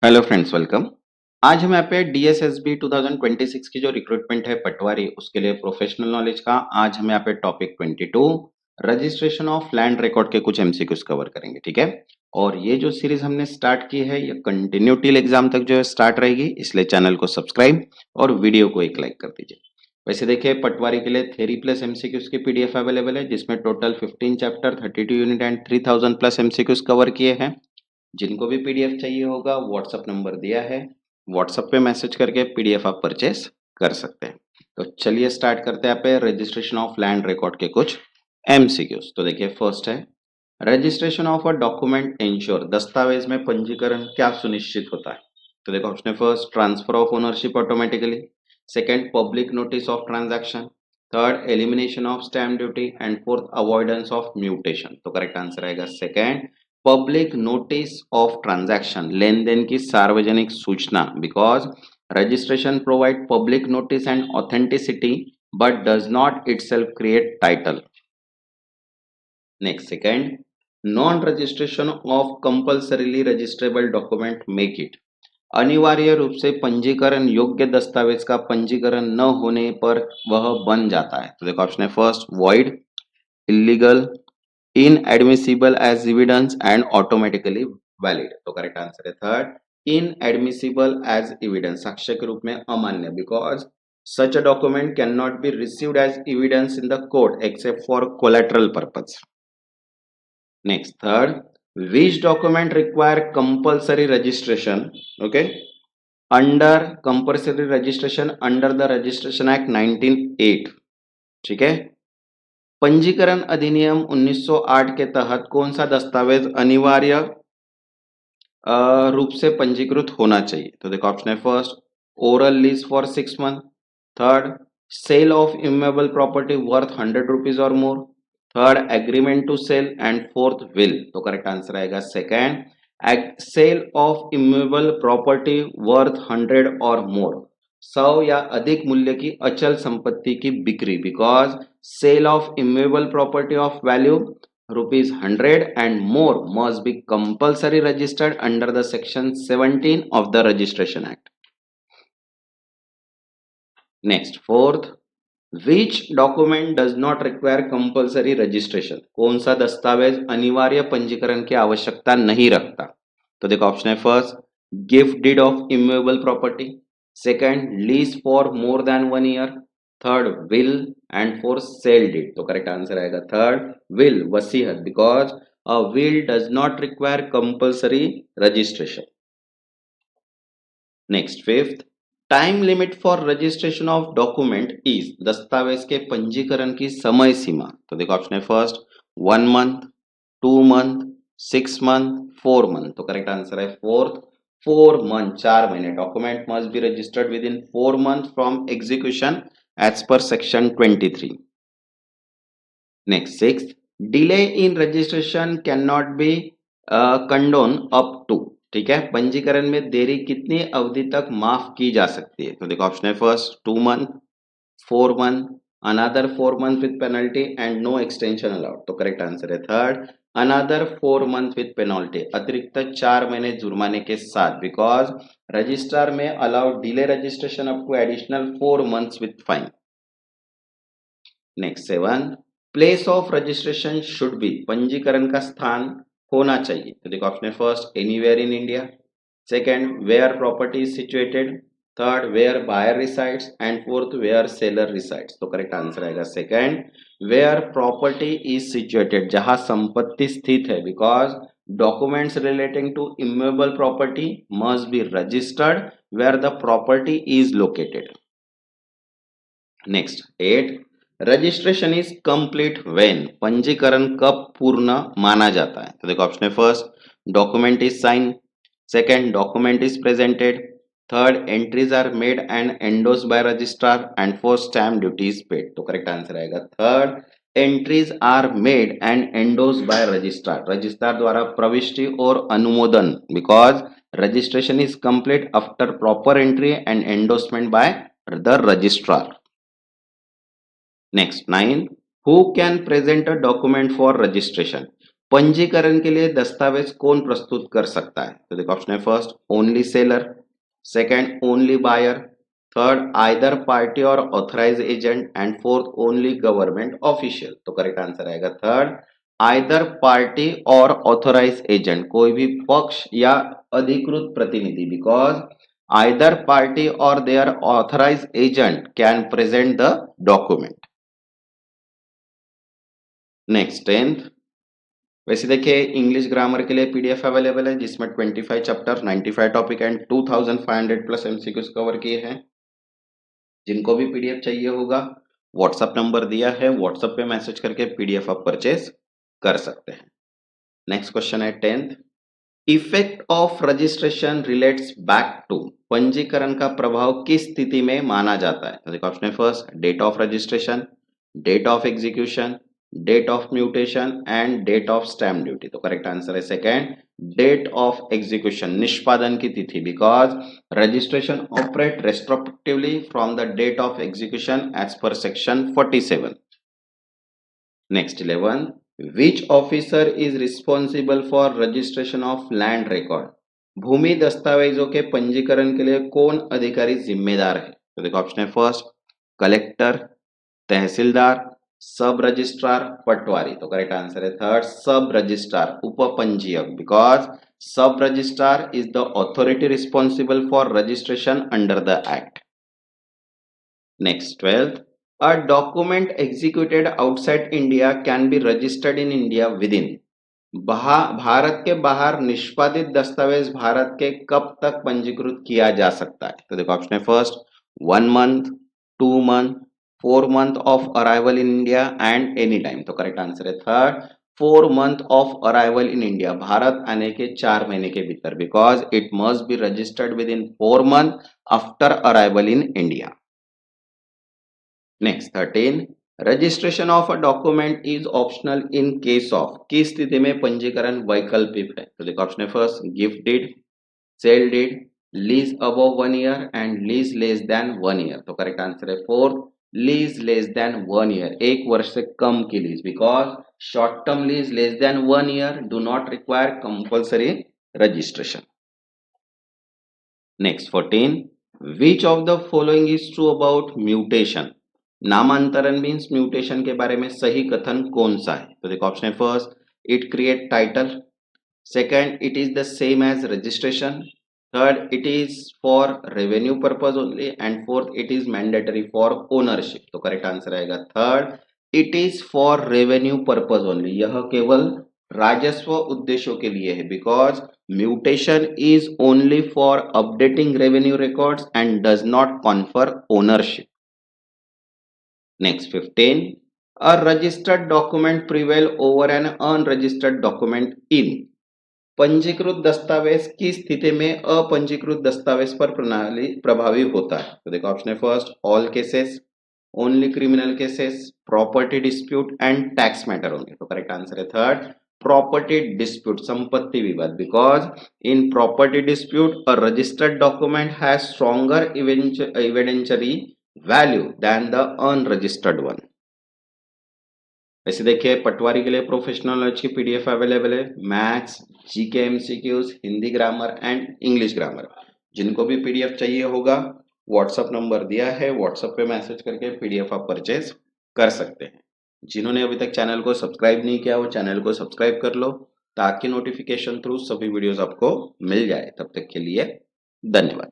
Hello friends, welcome. आज हम यहाँ पे डीएसएसबी 2026 की जो रिक्रूटमेंट है पटवारी, उसके लिए प्रोफेशनल नॉलेज का आज हम यहाँ पे topic 22 registration of land record के कुछ एमसीक्यूज कवर करेंगे। ठीक है, और ये जो सीरीज हमने स्टार्ट की है ये कंटिन्यू टिल एग्जाम तक जो है स्टार्ट रहेगी, इसलिए चैनल को सब्सक्राइब और वीडियो को एक लाइक कर दीजिए। वैसे देखिए, पटवारी के लिए थ्योरी प्लस एमसीक्यूज की पीडीएफ अवेलेबल है, जिसमें total 15 chapter 32 unit and 3000 plus MCQs cover किए हैं। जिनको भी पीडीएफ चाहिए होगा व्हाट्सएप नंबर दिया है, व्हाट्सएप पे मैसेज करके पीडीएफ आप परचेस कर सकते हैं। तो चलिए स्टार्ट करते हैं यहाँ पे रजिस्ट्रेशन ऑफ लैंड रिकॉर्ड के कुछ एमसीक्यूज। तो देखिए, फर्स्ट है registration of a document ensure, दस्तावेज में पंजीकरण क्या सुनिश्चित होता है। तो देखो option first, transfer of ownership automatically. Second, public notice of transaction. Third, elimination of stamp duty. And fourth, avoidance of mutation. तो करेक्ट आंसर आएगा second, public notice of transaction, लेन देन की सार्वजनिक सूचना, because registration provide public notice and authenticity but does not itself create title. Next, second, non registration of compulsorily registrable document make it, अनिवार्य रूप से पंजीकरण योग्य दस्तावेज का पंजीकरण न होने पर वह बन जाता है। तो देखो ऑप्शन है first, void, illegal, inadmissible as evidence and automatically valid. तो करेक्ट आंसर है थर्ड, इनएडमिसिबल एज एविडेंस, साक्ष्य के रूप में अमान्य, because such a document can not be received as evidence in the court except for collateral purpose. Next, third, which document require compulsory registration, okay, under compulsory registration under the registration act 1908। ठीक है, पंजीकरण अधिनियम 1908 के तहत कौन सा दस्तावेज अनिवार्य रूप से पंजीकृत होना चाहिए। तो देखो ऑप्शन है first, oral lease for 6 month. Third, sale of immovable property worth 100 rupees और more. Third, agreement to sale. And fourth, will. तो करेक्ट आंसर आएगा second, sale of immovable property worth 100 और मोर, 100 या अधिक मूल्य की अचल संपत्ति की बिक्री, because sale of immovable property of value rupees 100 and more must be compulsory registered under the section 17 of the registration act. Next, fourth, which document does not require compulsory registration, कौन सा दस्तावेज अनिवार्य पंजीकरण की आवश्यकता नहीं रखता। तो देखो ऑप्शन है first, gift deed of immovable property. Second, lease for more than 1 year. Third, will. And fourth, sale deed. तो करेक्ट आंसर आएगा थर्ड, विल, वसीयत, because a will does not require compulsory registration. Next, fifth, time limit for registration of document is, दस्तावेज के पंजीकरण की समय सीमा। तो देखो ऑप्शन है first, 1 month, 2 month, 6 month, 4 month. तो करेक्ट आंसर है फोर्थ, 4 मंथ, 4 महीने। Document must be registered within 4 month from execution as per section 23। Next, sixth, delay in registration can not be condone up to, ठीक है, पंजीकरण में देरी कितनी अवधि तक माफ की जा सकती है। तो देखो ऑप्शन है first, 2 month, 4 month, another 4 month with penalty and no extension allowed. तो करेक्ट आंसर है third, another 4 month with penalty, अतिरिक्त 4 महीने जुर्माने के साथ, because registrar may allowed delay registration up to additional 4 months with fine. Next, seven, place of registration should be, पंजीकरण का स्थान होना चाहिए। तो देखो ऑप्शन है first, anywhere in India. Second, where property is situated. Third, where buyer resides. And fourth, where seller resides. तो correct answer आएगा second, where property is situated, जहां संपत्ति स्थित है, because documents relating to immovable property must be registered where the property is located. Next, eight, registration is complete when, पंजीकरण कब पूर्ण माना जाता है। तो देखो ऑप्शन है first, document is sign. Second, document is presented. Third, entries are made and endorse by registrar. And fourth, stamp duty is paid. तो करेक्ट आंसर आएगा third, entries are made and endorse by registrar, registrar द्वारा प्रविष्टि और अनुमोदन, because registration is complete after proper entry and endorsement by the registrar. Next, 9, who can present a document for registration, पंजीकरण के लिए दस्तावेज कौन प्रस्तुत कर सकता है? तो देखो ऑप्शन है first only seller, second only buyer, third either party और authorize agent and fourth only government official. तो करेक्ट आंसर आएगा थर्ड आइदर पार्टी और ऑथराइज एजेंट, कोई भी पक्ष या अधिकृत प्रतिनिधि, बिकॉज आइदर पार्टी और their authorize agent can present the document. Next 10th, वैसे देखिए इंग्लिश ग्रामर के लिए पीडीएफ अवेलेबल है जिसमें 25 chapter 95 topic and 2500 plus MCQs cover किए हैं। जिनको भी पीडीएफ चाहिए होगा व्हाट्सएप नंबर दिया है, व्हाट्सएप पे मैसेज करके पीडीएफ आप परचेज कर सकते हैं। नेक्स्ट क्वेश्चन है 10th, effect of registration relates back to, पंजीकरण का प्रभाव किस स्थिति में माना जाता है? तो देखो ऑप्शन है first date of registration, date of execution, date of mutation and date of stamp duty. तो करेक्ट आंसर है सेकेंड डेट ऑफ एग्जीक्यूशन, निष्पादन की तिथि, because registration operate retrospectively from the date of execution as per section 47। Next 11, which officer is responsible for registration of land record, भूमि दस्तावेजों के पंजीकरण के लिए कौन अधिकारी जिम्मेदार है? तो देखो ऑप्शन है फर्स्ट कलेक्टर, तहसीलदार, सब रजिस्ट्रार, पटवारी। तो करेक्ट आंसर है थर्ड सब रजिस्ट्रार, उपपंजीयक, बिकॉज सब registrar is the authority responsible for registration under the act. Next 12th, a document executed outside India can be registered in India within, Bharat के बाहर निष्पादित दस्तावेज भारत के कब तक पंजीकृत किया जा सकता है? तो देखो ऑप्शन है first 1 month, 2 month, 4 month of arrival in India and any time. तो करेक्ट आंसर है third 4 month of arrival in India, Bharat आने के 4 महीने के भीतर, because it must be registered within 4 month after arrival in India. Next 13, registration of a document is optional in case of, किस स्थिति में पंजीकरण वैकल्पिक है? तो देखो ऑप्शन है first gift deed, sale deed, lease above 1 year and lease less than 1 year. तो करेक्ट आंसर है fourth lease less than 1 year, 1 वर्ष से कम की lease, because short term lease less than 1 year do not require compulsory registration. Next 14, which of the following is true about mutation, नामांतरण means mutation के बारे में सही कथन कौन सा है? तो देखो ऑप्शन है first it create title, second it is the same as registration, third it is for revenue purpose only and fourth it is mandatory for ownership. तो करेक्ट आंसर आएगा third it is for revenue purpose only, यह केवल राजस्व उद्देश्यों के लिए है, because mutation is only for updating revenue records and does not confer ownership. Next 15, a registered document prevail over an unregistered document in, पंजीकृत दस्तावेज की स्थिति में अपंजीकृत दस्तावेज पर प्रणाली प्रभावी होता है? तो देखो ऑप्शन है first all cases, only criminal cases, property dispute and tax matter होंगे। तो करेक्ट आंसर है थर्ड प्रॉपर्टी डिस्प्यूट, संपत्ति विवाद, because in property dispute a registered document has stronger evidentiary value than the unregistered one. वैसे देखिए पटवारी के लिए प्रोफेशनल नॉलेज की पीडीएफ अवेलेबल है, maths, GK MCQs, Hindi grammar and English grammar. जिनको भी पीडीएफ चाहिए होगा व्हाट्सएप नंबर दिया है, व्हाट्सएप पे मैसेज करके पीडीएफ आप परचेज कर सकते हैं। जिन्होंने अभी तक चैनल को सब्सक्राइब नहीं किया वो चैनल को सब्सक्राइब कर लो ताकि नोटिफिकेशन थ्रू सभी वीडियोस आपको मिल जाए। तब तक के लिए धन्यवाद।